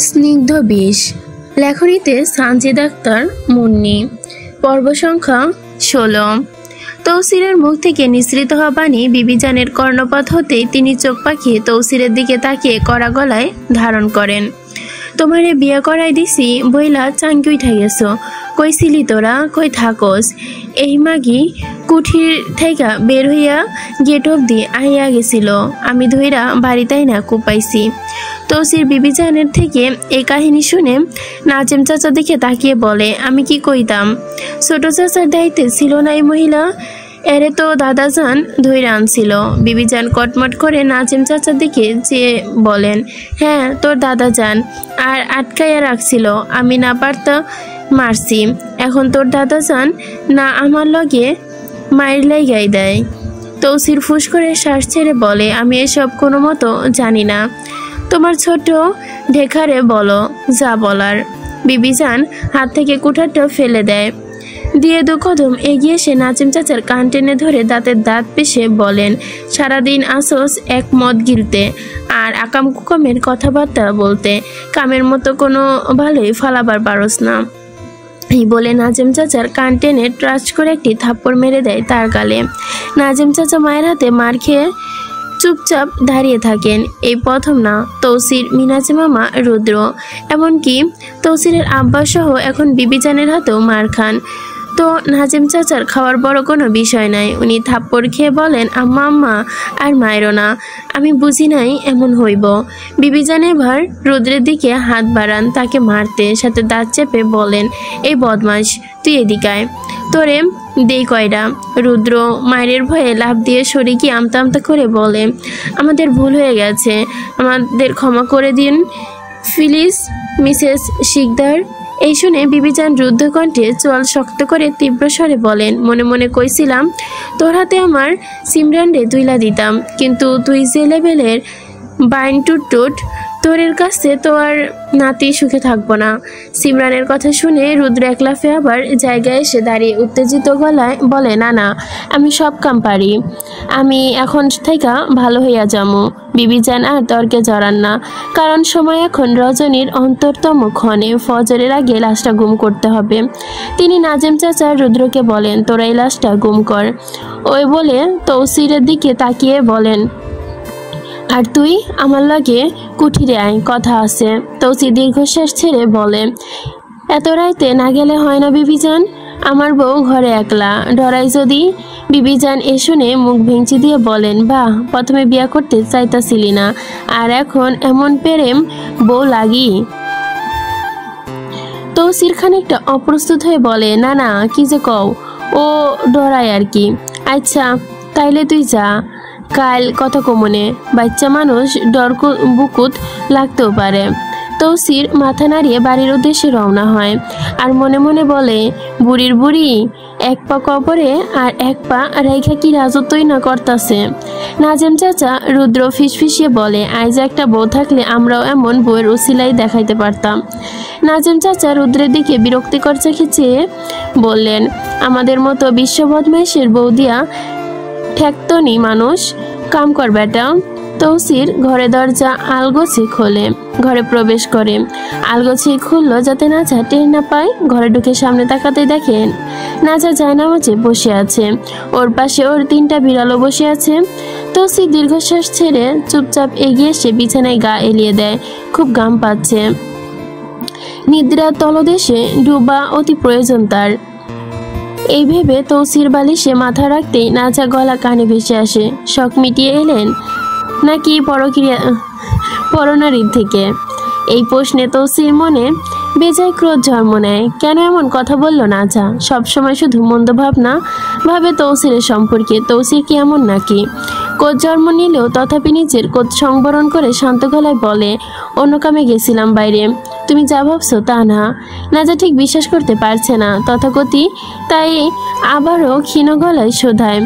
স্নিগ্ধ বিষ। লেখনীতে সানজিদ আক্তার মুন্নি। পর্ব সংখ্যা 16। তৌসিরের মুখ থেকে নিঃসৃত হওয়া বাণী বিবিজানের কর্ণপাত হতেই তিনি চোখ পাকিয়ে তৌসিরের দিকে তাকিয়ে কড়া গলায় ধারণ করেন। তোমারে বিয়ে করাই দিছি বইলা চাঙ্কি উঠা গেছো, কইছিলি তোরা কই থাকস? এই মাগি কুঠির থেকে বের হইয়া গেট অব্দি আইয়া গেছিল, আমি ধইরা বাড়িতেই না কুপাইছি। তৌসির বিবিজানের থেকে এই কাহিনী শুনে নাজেম চাচা দিকে তাকিয়ে বলে, আমি কি কইতাম, ছোট চাচার দায়িত্বে ছিল না এই মহিলা, এরে তো দাদাজান ধইরা আনছিল। বিবিজান কটমট করে নাজিম চাচার দিকে চেয়ে বলেন, হ্যাঁ তোর দাদাজান, আর আটকাইয়া রাখছিল, আমি না পারতা মারছি। এখন তোর দাদাজান না আমার লগে মায়ের লাইগাই দেয়। তৌসির ফুস করে শ্বাস ছেড়ে বলে, আমি এসব কোনো মতো জানি না, তোমার ছোট ঢেকারে বলো যা বলার। বিবিজান হাত থেকে কুঠারটা ফেলে দেয়, দিয়ে দু কদম এগিয়ে এসে নাজিম চাচার কান টেনে ধরে দাঁতের দাঁত পিষে বলেন, সারাদিন আসোস এক মদ গিলতে আর আকাম কুকামের কথাবার্তা বলতে, কামের মতো কোনো ভালোই ফালাবার পারস না। এই বলে নাজিম চাচার কান টেনে ট্রাচ করে একটি থাপ্পড় মেরে দেয় তার গালে। নাজিম চাচা মায়ের হাতে মার খেয়ে চুপচাপ দাঁড়িয়ে থাকেন। এই প্রথম না, তৌসির, মিনাজি মামা, রুদ্র, এমনকি তৌসিরের আব্বা সহ এখন বিবিজানের হাতেও মার খান। তো নাজিম চাচার খাওয়ার বড় কোনো বিষয় নাই। উনি থাপ্পড় খেয়ে বলেন, আম্মা আম্মা আর মায়েরও না, আমি বুঝি নাই এমন হইব। বিবিজান এবার রুদ্রের দিকে হাত বাড়ান তাকে মারতে, সাথে দাঁত চেপে বলেন, এই বদমাস তুই এদিকায়, তোরে দেই কয়টা। রুদ্র মায়ের ভয়ে লাফ দিয়ে সরে গিয়ে আমতা আমতা করে বলে, আমাদের ভুল হয়ে গেছে, আমাদের ক্ষমা করে দিন প্লিজ মিসেস শিকদার। এই শুনে বিবিজান রুদ্ধ কণ্ঠে চোয়াল শক্ত করে তীব্র স্বরে বলেন, মনে মনে কইছিলাম তোর হাতে আমার সিমরানরে তুইলা দিতাম, কিন্তু তুই যে লেভেলের বাইন টুট তোরের কাছে তো আর নাতি সুখে থাকবো না। সিমরানের কথা শুনে রুদ্র এক লাফে আবার জায়গায় এসে দাঁড়িয়ে উত্তেজিত গলায় বলে, না না, আমি সব কাম পারি, আমি এখন থেকে ভালো হইয়া যামু। বিবিজান আর তর্কে জড়ান না, কারণ সময় এখন রজনীর অন্তরতম ক্ষণে, ফজরের আগে লাশটা গুম করতে হবে। তিনি নাজিম চাচা রুদ্রকে বলেন, তোরা এই লাশটা গুম কর। ওই বলে তৌসিরের দিকে তাকিয়ে বলেন, আর তুই আমার লাগে কুঠিরে আয়, কথা আছে। তৌসির দীর্ঘশ্বাস ছেড়ে বলে, এত রাইতে না গেলে হয় না বিবিজান, আমার বউ ঘরে একলা, ডরাই যদি। বিবিজান এ শুনে মুখ ভেঙচি দিয়ে বলেন, বাহ, প্রথমে বিয়া করতে চাইতাছিলি না, আর এখন এমন প্রেম বউ লাগি। তৌসির খানিকটা অপ্রস্তুত হয়ে বলে, না না, কি যে কও, ও ডরাই আর কি। আচ্ছা তাইলে তুই যা, কাল কথা কমনে, বাচ্চা মানুষ ডর বুকুত লাগতেও পারে। তৌসির মাথা নাড়িয়ে বাড়ির উদ্দেশ্যে রওনা হয়, আর মনে মনে বলে, বুড়ির বুড়ি এক পা কবরে আর এক পা রাইখা কি রাজত্বই না করতাছে। নাজিম চাচা রুদ্র ফিসফিসিয়ে বলে, আইজ একটা বউ থাকলে আমরাও এমন বউয়ের উসিলাই দেখাইতে পারতাম। নাজিম চাচা রুদ্রের দিকে বিরক্তিকর চোখে চেয়ে বললেন, আমাদের মতো বিশ্ব বদমাইশের বউ দিয়া ঠেকতনি মানুষ, কাম কর বেটা। তৌসির ঘরে দরজা আলগোছে খোলে, ঘরে প্রবেশ করে। আলগোছে খুললো যাতে নাজা টের না পায়। ঘরে ঢুকে সামনে তাকাতে দেখেন নাজা জায়নামাজে বসে আছে, ওর পাশে ওর 3টা বিড়ালও বসে আছে। তৌসির দীর্ঘশ্বাস ছেড়ে চুপচাপ এগিয়ে এসে বিছানায় গা এলিয়ে দেয়, খুব ঘাম পাচ্ছে। নিদ্রার তলদেশে ডুবা অতি প্রয়োজন তার। এই ভেবে তৌসির বালিশে মাথা রাখতেই নাজা গলা কানে ভেসে আসে, শখ মিটিয়ে এলেন নাকি পরনারীর থেকে? এই প্রশ্নে তৌসির মনে বেজায় ক্রোধ জন্ম নেয়। কেন এমন কথা বলল নাজা? সবসময় শুধু মন্দ ভাবনা ভাবে তৌসিরের সম্পর্কে। তৌসির কি এমন নাকি? ক্রোধ জন্ম নিলেও তথাপি নিজের ক্রোধ সংবরণ করে শান্ত গলায় বলে, অন্য কামে গেছিলাম বাইরে, তুমি যা ভাবছো তা না। নাজা ঠিক বিশ্বাস করতে পারছে না তথাকথি, তাই আবারও ক্ষীণ গলায় শোধায়,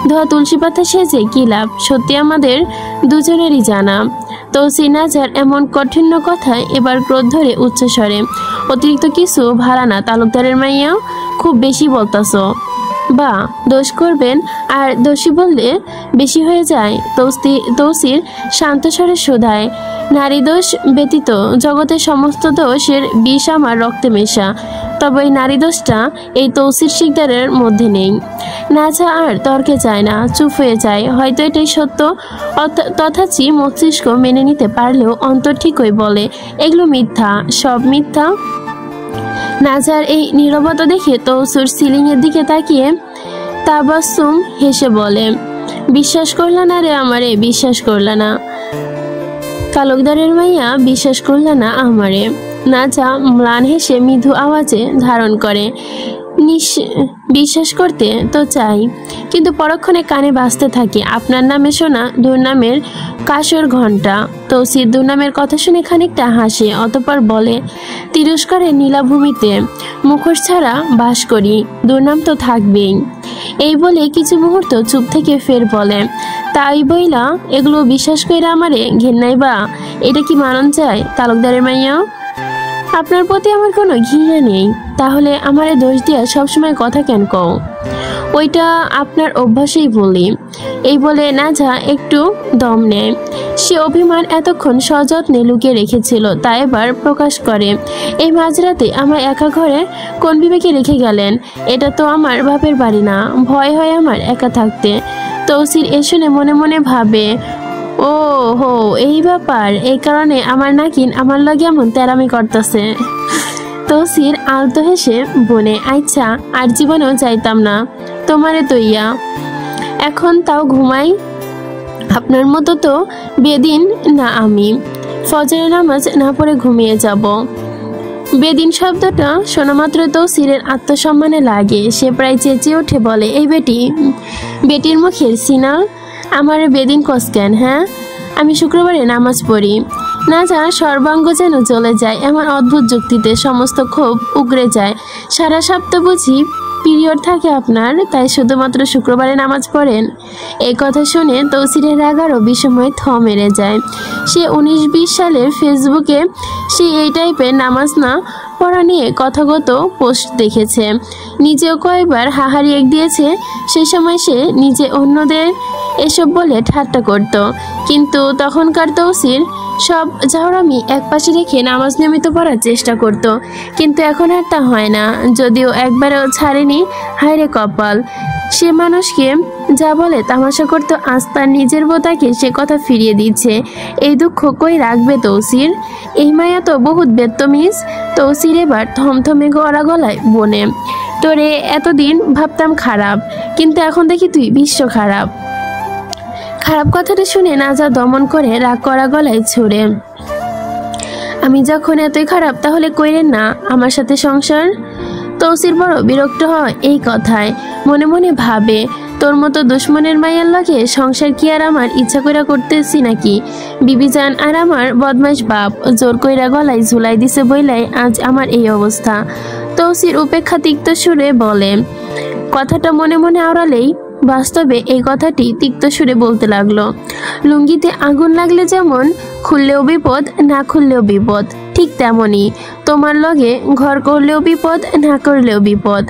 ধোয়া তুলসী পাতা সেজে কি লাভ? সত্যি আমাদের দুজনেরই জানা। তৌসির নাজার এমন কঠিন কথায় এবার ক্রোধ ধরে উচ্চস্বরে, অতিরিক্ত কিছু ভাড়া না, তালুকদারের মাইয়াও খুব বেশি বলতাছো। বা দোষ করবেন আর দোষী বললে বেশি হয়ে যায়। তৌসির শান্ত স্বরে শোধায়, নারী দোষ ব্যতীত জগতের সমস্ত দোষের বিষ আমার রক্তে মেশা, তবে এই নারী দোষটা এই তৌসির শিকদারের মধ্যে নেই। নাজা আর তর্কে যায় না, চুপ হয়ে যায়। হয়তো এটাই সত্য, তথাচি মস্তিষ্ক মেনে নিতে পারলেও অন্তর ঠিকই বলে এগুলো মিথ্যা, সব মিথ্যা। নাজার এই নীরবতা দেখে তৌসির সিলিংয়ের দিকে তাকিয়ে তাবাসসুম হেসে বলে, বিশ্বাস করলা না রে আমারে, বিশ্বাস করলা না। তালুকদারের মাইয়া বিশ্বাস করলা না আমারে। নাজা ম্লান হেসে মৃদু আওয়াজে ধারণ করে, বিশ্বাস করতে তো চাই, কিন্তু পরক্ষণে কানে বাজতে থাকে আপনার নামে শোনা দুর্নামের কাসর ঘণ্টা। তৌসির দুর্নামের কথা শুনে খানিকটা হাসে, অতঃপর বলে, তিরস্কারের নীলাভূমিতে মুখোশ ছাড়া বাস করি, দুর্নাম তো থাকবেই। এই বলে কিছু মুহূর্ত চুপ থেকে ফের বলে, তাই বইলা এগুলো বিশ্বাস কইরা আমারে ঘেন্নাই বা, এটা কি মানন যায় তালুকদারের মাইয়া? আপনার প্রতি আমার কোনো ঘৃণা নেই, তাহলে আমারে দোষ দিয়া সবসময় কথা কেন কও? ওইটা আপনার অভ্যাসেই বলি। এই বলে নাজা একটু দম নেয়। সে অভিমান এতক্ষণ সযত্নে লুকিয়ে রেখেছিল, তা এবার প্রকাশ করে। এই মাঝরাতে আমার একা ঘরে কোন বিবেকে রেখে গেলেন? এটা তো আমার বাপের বাড়ি না, ভয় হয় আমার একা থাকতে। তৌসির এ শুনে মনে মনে ভাবে, ও হো এই ব্যাপার, এই কারণে আমার নাকিন আমার লগে এমন তেরামি করতেছে। তৌসির আলতো হেসে বনে, আচ্ছা আর জীবনেও চাইতাম না তোমারে তৈয়া, এখন তাও ঘুমাই। আপনার মতো তো বেদিন না আমি, ফজরের নামাজ না পড়ে ঘুমিয়ে যাব। বেদিন শব্দটা শোনা মাত্র তৌসিরের আত্মসম্মানে লাগে। সে প্রায় চেঁচিয়ে উঠে বলে, এই বেটির মুখের সিনাল, আমার বেদিন কসকেন? হ্যাঁ, আমি শুক্রবারে নামাজ পড়ি। নাজা সর্বাঙ্গ যেন জ্বলে যায়, এমন অদ্ভুত যুক্তিতে সমস্ত ক্ষোভ উগড়ে যায়। সারা সপ্তাহ বুঝি পিরিয়ড থাকে আপনার, তাই শুধুমাত্র শুক্রবারে নামাজ পড়েন? এই কথা শুনে তৌসিরের রাগ আরও বিষময় থ মেরে যায়। সে 19-20 সালে ফেসবুকে সে এই টাইপের নামাজ না পড়া নিয়ে কথাগত পোস্ট দেখেছে, নিজেও কয়েকবার হাহারি এক দিয়েছে। সে সময় সে নিজে অন্যদের এসব বলে ঠাট্টা করত, কিন্তু তখনকার তৌসির সব ঝাউরামি একপাশে রেখে নামাজ নিয়মিত পড়ার চেষ্টা করত। কিন্তু এখন আর তা হয় না, যদিও একবারও ছাড়েনি। হায়রে কপাল, সে মানুষকে যা বলে তামাশা করতো, আজ তার নিজের বোতাকে সে কথা ফিরিয়ে দিচ্ছে। এই দুঃখ কই রাখবে তৌসির? এই মায়া তো বহুত বেত্তমিজ। তৌসির এবার থমথমে গড়া গলায় বনে, তোরে এতদিন ভাবতাম খারাপ, কিন্তু এখন দেখি তুই বিশ্ব খারাপ। খারাপ কথাটা শুনে নাজা দমন করে রাগ করা গলায় ছুড়ে, আমি যখন এতই খারাপ তাহলে কইরেন না আমার সাথে সংসার। তৌসির বড় বিরক্ত হয় এই কথায়, মনে মনে ভাবে, তোর মতো দুশ্মনের মাইয়ার লগে সংসার কি আর আমার ইচ্ছা কইরা করতেছি নাকি? বিবিজান আর আমার বদমাইশ বাপ জোর কইরা গলায় ঝুলাই দিছে বইলাই আজ আমার এই অবস্থা। তৌসির উপেক্ষা তিক্ত সুরে বলে, কথাটা মনে মনে আওড়ালেই বাস্তবে এই কথাটি তিক্ত সুরে বলতে লাগলো, লুঙ্গিতে আগুন লাগলে যেমন খুললেও বিপদ, না খুললেও বিপদ, ঠিক তেমনই তোমার লগে ঘর করলেও বিপদ, না করলেও বিপদ।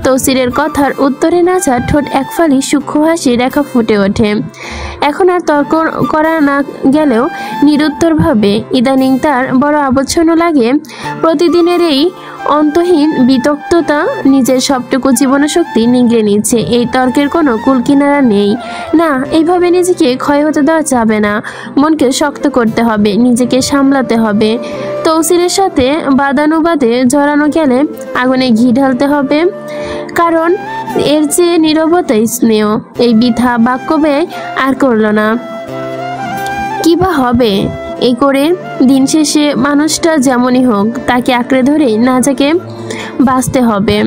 তৌসিরের কথার উত্তরে নাজা ঠোঁট একফালি সূক্ষ্ম হাসি রেখা ফুটে ওঠে। এখন আর তর্ক করা না গেলেও নিরুত্তরভাবে ইদানিং তার বড় আবচ্ছন্ন লাগে। প্রতিদিনের এই অন্তহীন বিতক্ততা নিজের সবটুকু জীবনশক্তি নিংড়ে নিচ্ছে। এই তর্কের কোনো কুলকিনারা নেই। না, এইভাবে নিজেকে ক্ষয় হতে দেওয়া যাবে না। মনকে শক্ত করতে হবে, নিজেকে সামলাতে হবে। তৌসিরের সাথে বাদানুবাদে জড়ানো গেলে আগুনে ঘি ঢালতে হবে, কারণ এর চেয়ে নীরবতাই স্নেহ। এই বৃথা বাক্য ব্যয় আর করল না। কি বা হবে এই করে? দিন শেষে মানুষটা যেমনই হোক তাকে আঁকড়ে ধরে নাজাকে বাঁচতে হবে।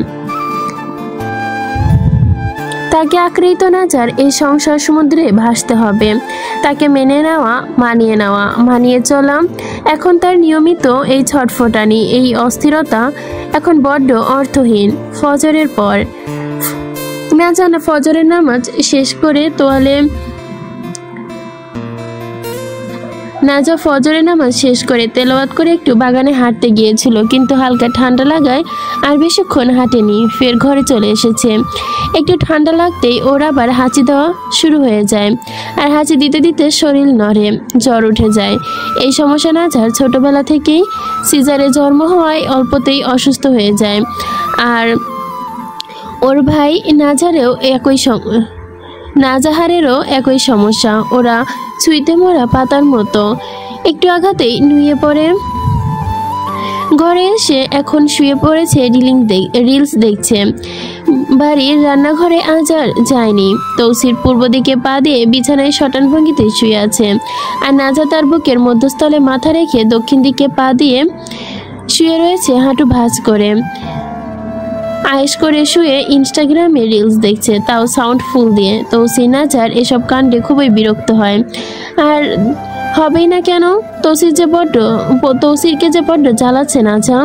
তাকে আঁকড়েই তো নাজার এই সংসার সমুদ্রে ভাসতে হবে। তাকে মেনে নেওয়া, মানিয়ে চলা এখন তার নিয়মিত এই ছটফটানি, এই অস্থিরতা এখন বড্ড অর্থহীন। ফজরের পর নাজান ফজরের নামাজ শেষ করে নাজা ফজরের নামাজ শেষ করে তেলাওয়াত করে একটু বাগানে হাঁটতে গিয়েছিল, কিন্তু হালকা ঠান্ডা লাগায় আর বেশিক্ষণ হাঁটেনি, ফের ঘরে চলে এসেছে। একটু ঠান্ডা লাগতেই ওর আবার হাঁচি দেওয়া শুরু হয়ে যায়, আর হাঁচি দিতে দিতে শরীর নড়ে, জ্বর উঠে যায়। এই সমস্যা নাজার ছোটবেলা থেকেই, সিজারে জন্ম হওয়ায় অল্পতেই অসুস্থ হয়ে যায়। আর ওর ভাই নাজাহারেরও একই সমস্যা। ওরা ছুঁইতে মরা পাতার মতো, একটু আঘাতেই নুয়ে পড়ে। ঘরে এসে এখন শুয়ে পড়েছে, রিলস দেখছে। বাড়ির রান্নাঘরে আজ আর যায়নি। তৌসির পূর্ব দিকে পা দিয়ে বিছানায় শটান ভঙ্গিতে শুয়ে আছে, আর নাজা তার বুকের মধ্যস্থলে মাথা রেখে দক্ষিণ দিকে পা দিয়ে শুয়ে রয়েছে হাঁটু ভাঁজ করে। আয়েশ করে শুয়ে ইনস্টাগ্রামে রিলস দেখছে, তাও সাউন্ড ফুল দিয়ে। তৌসির নাজার এসব কাণ্ডে খুবই বিরক্ত হয়। আর হবেই না কেন, তৌসিরকে যে বড্ড জ্বালাচ্ছে নাজা।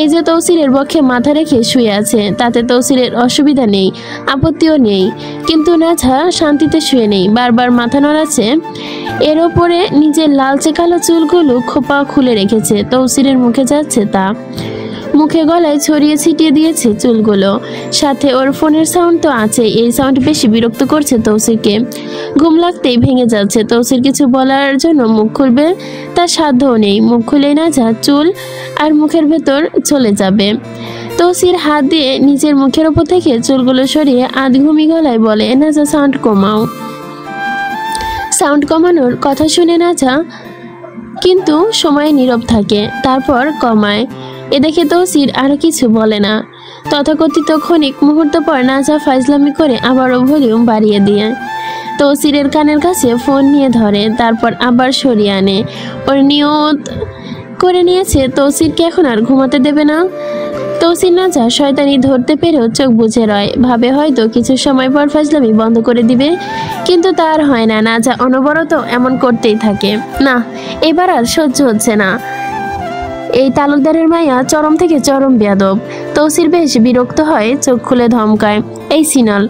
এই যে তৌসিরের পক্ষে মাথা রেখে শুয়ে আছে, তাতে তৌসিরের অসুবিধা নেই, আপত্তিও নেই, কিন্তু নাজা শান্তিতে শুয়ে নেই, বারবার মাথা নড়াচ্ছে। এর ওপরে নিজের লালচে কালো চুলগুলো খোপা খুলে রেখেছে, তৌসিরের মুখে যাচ্ছে তা। মুখে গলায় ছড়িয়ে ছিটিয়ে দিয়েছে চুলগুলো, সাথে ওর ফোনের সাউন্ড তো আছে। এই সাউন্ড বেশি বিরক্ত করছে তৌসিরকে। ঘুম লাগতেই ভেঙে যাচ্ছে। তৌসির কিছু বলার জন্য মুখ খুলবে, তার সাধ্যও নেই। মুখ খুলে নাজা চুল আর মুখের ভেতর চলে যাবে। তৌসির হাত দিয়ে নিজের মুখের ওপর থেকে চুলগুলো সরিয়ে আধঘুমি গলায় বলে, নাজা সাউন্ড কমাও। সাউন্ড কমানোর কথা শুনে নাজা কিন্তু সময় নীরব থাকে, তারপর কমায়। এ দেখে তৌসির আরো কিছু বলে না। তথাকথিত ক্ষণিক মুহূর্ত পর নাজা ফাইজলামি করে আবারও ভলিউম বাড়িয়ে দিয়ে তৌসিরের কানের কাছে ফোন নিয়ে ধরে, তারপর আবার সরিয়ে আনে। ওর নিয়ত করে নিয়েছে তৌসিরকে এখন আর ঘুমাতে দেবে না। তৌসির নাজা শয়তানি ধরতে পেরেও চোখ বুজে রয়, ভাবে হয়তো কিছু সময় পর ফাজলামি বন্ধ করে দিবে, কিন্তু তার হয় না। নাজা অনবরত এমন করতেই থাকে। না, এবার আর সহ্য হচ্ছে না। এই তালুকদারের মাইয়া চরম থেকে চরম বেয়াদব। তৌসির বেশ বিরক্ত হয়, চোখ খুলে ধমকায়, এই সিনাল,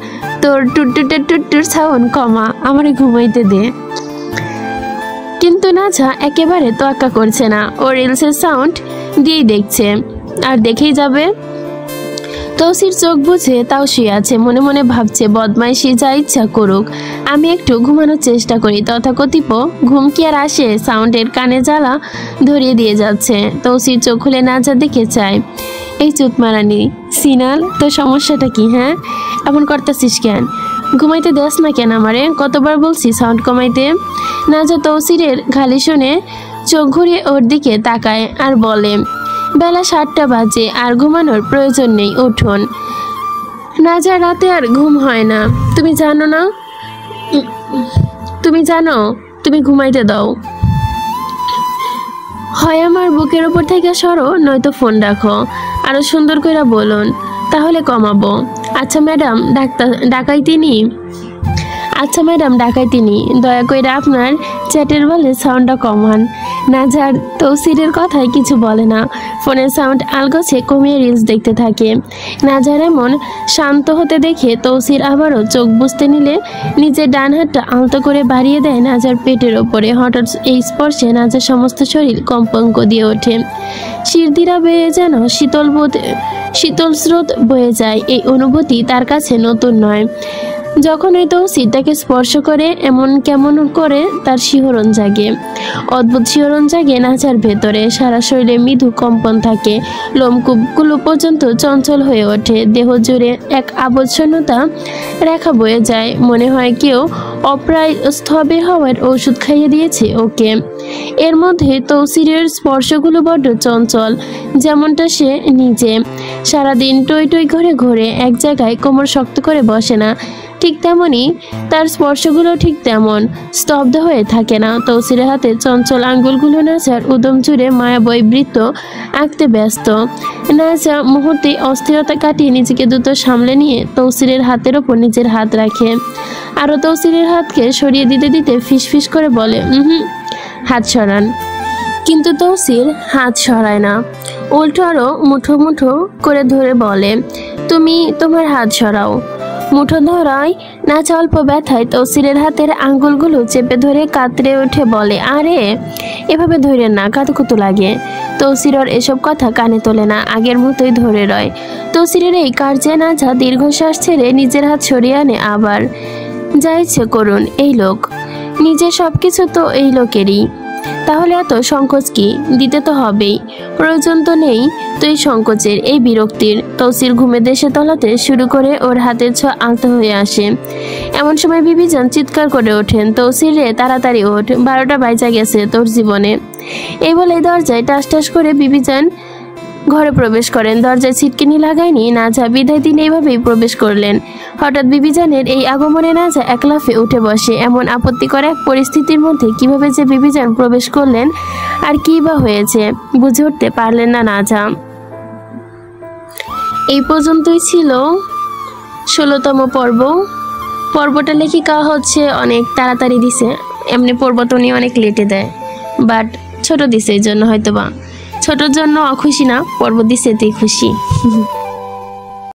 তোর টুটটুর সাউন্ড কমা, আমারে ঘুমাইতে দে। কিন্তু নাজা একেবারে তোয়াক্কা করছে না। ও রিলসের সাউন্ড দিয়েই দেখছে, আর দেখেই যাবে। তৌসির চোখ বুঝে তাও শুয়ে আছে, মনে মনে ভাবছে, বদমাইশি যা ইচ্ছা করুক, আমি একটু ঘুমানোর চেষ্টা করি। তথাকথিত ঘুম কি আর আসে? সাউন্ডের কানে জ্বালা ধরিয়ে দিয়ে যাচ্ছে। তৌসির চোখ খুলে নাজার দিকে চায়। এই চুত মারানি সিনাল, তোর সমস্যাটা কি? হ্যাঁ, এমন করতেছিস কেন? ঘুমাইতে দেস না কেন আমারে? কতবার বলছি সাউন্ড কমাইতে? নাজা তৌসিরের গালি শুনে চোখ ঘুরিয়ে ওর দিকে তাকায় আর বলে, বেলা 7টা বাজে, আর ঘুমানোর প্রয়োজন নেই, উঠুন। নাজা রাতে আর ঘুম হয় না। তুমি জানো, তুমি ঘুমাইতে দাও। হয় আমার বুকের ওপর থেকে সরো, নয়তো ফোন রাখো। আরো সুন্দর করে বলুন, তাহলে কমাবো। আচ্ছা ম্যাডাম, ডাকাই তিনি, দয়া করে আপনার চ্যাটের বলে সাউন্ডটা কমান। নাজার তৌসিরের কথায় কিছু বলে না, ফোনের সাউন্ড আলগোছে কমিয়ে রিলস দেখতে থাকে। নাজার এমন শান্ত হতে দেখে তৌসির আবারও চোখ বুঝতে নিলে নিজের ডান হাতটা আলতো করে বাড়িয়ে দেয় নাজার পেটের ওপরে। হঠাৎ এই স্পর্শে নাজার সমস্ত শরীর কম্পঙ্ক দিয়ে ওঠে, শিরদিরা বেয়ে যেন শীতল স্রোত বয়ে যায়। এই অনুভূতি তার কাছে নতুন নয়। যখন এই তৌসির তাকে স্পর্শ করে, এমন কেমন করে তার শিহরণ জাগে, অদ্ভুত শিহরণ জাগে নাজার ভেতরে। সারা শরীরে মৃদু কম্পন থাকে, লোমকূপগুলো পর্যন্ত চঞ্চল হয়ে ওঠে, দেহ জুড়ে এক আবচ্ছন্নতা রেখা বয়ে যায়। মনে হয় কেউ অপ্রায় স্থবির হওয়ার ওষুধ খাইয়ে দিয়েছে ওকে। এর মধ্যে তৌসিরের স্পর্শগুলো বড্ড চঞ্চল, যেমনটা সে নিজে। সারাদিন টই টই ঘরে ঘরে এক জায়গায় কোমর শক্ত করে বসে না, ঠিক তেমনই তার স্পর্শগুলো ঠিক তেমন স্তব্ধ হয়ে থাকে না। তৌসিরের হাতে চঞ্চল আঙ্গুলগুলো নাজার উদম জুড়ে মায়াবয় বৃত্ত আঁকতে ব্যস্ত। নাজা মুহূর্তে অস্থিরতা কাটিয়ে নিজেকে দ্রুত সামলে নিয়ে তৌসিরের হাতের ওপর নিজের হাত রাখে। আরও তৌসিরের হাতকে সরিয়ে দিতে দিতে ফিসফিস করে বলে, হাত সরান। কিন্তু তৌসির হাত সরায় না, উল্টো আরও মুঠো মুঠো করে ধরে বলে, তুমি তোমার হাত সরাও। মুঠো ধরায় নাচা অল্প ব্যথায় তৌসিরের হাতের আঙ্গুলগুলো চেপে ধরে কাতরে উঠে বলে, আরে এভাবে ধরে না, কাতুকুতু লাগে। তৌসিরর এসব কথা কানে তোলে না, আগের মতোই ধরে রয়। তৌসিরের এই কার্যে নাচা দীর্ঘশ্বাস ছেড়ে নিজের হাত সরিয়ে আনে আবার। যা ইচ্ছে করুন, এই লোক, নিজের সবকিছু তো এই লোকেরই, তাহলে এত সংকোচ কি? দিতে তো হবেই, প্রয়োজন তো নেই তো এই সংকোচের, এই বিরক্তির। তৌসির ঘুমে দেশে তলাতে শুরু করে ওর হাতের ছোঁয়া আলতো হয়ে আসে। এমন সময় বিবিজান চিৎকার করে ওঠেন, তৌসির রে তাড়াতাড়ি ওঠ, 12টা বাজে গেছে তোর জীবনে। এই বলে দরজায় টাস টাস করে বিবিজান ঘরে প্রবেশ করেন। দরজায় ছিটকিনি লাগায়নি নাজা, বিদায় তিনি এইভাবেই প্রবেশ করলেন। হঠাৎ বিবিজানের এই আগমনে নাজা এক লাফে উঠে বসে। এমন আপত্তিকর এক পরিস্থিতির মধ্যে কিভাবে যে বিবিজান প্রবেশ করলেন আর কি বা হয়েছে বুঝে উঠতে পারলেন না নাজা। এই পর্যন্তই ছিল 16তম পর্ব। পর্বটা লেখিকা হচ্ছে অনেক তাড়াতাড়ি দিছে, এমনি পর্ব তো উনি অনেক লেটে দেয়, বাট ছোট দিছে এই জন্য, হয়তো বা ছোটর জন্য অখুশি না, পর্ব দিছে এতেই খুশি।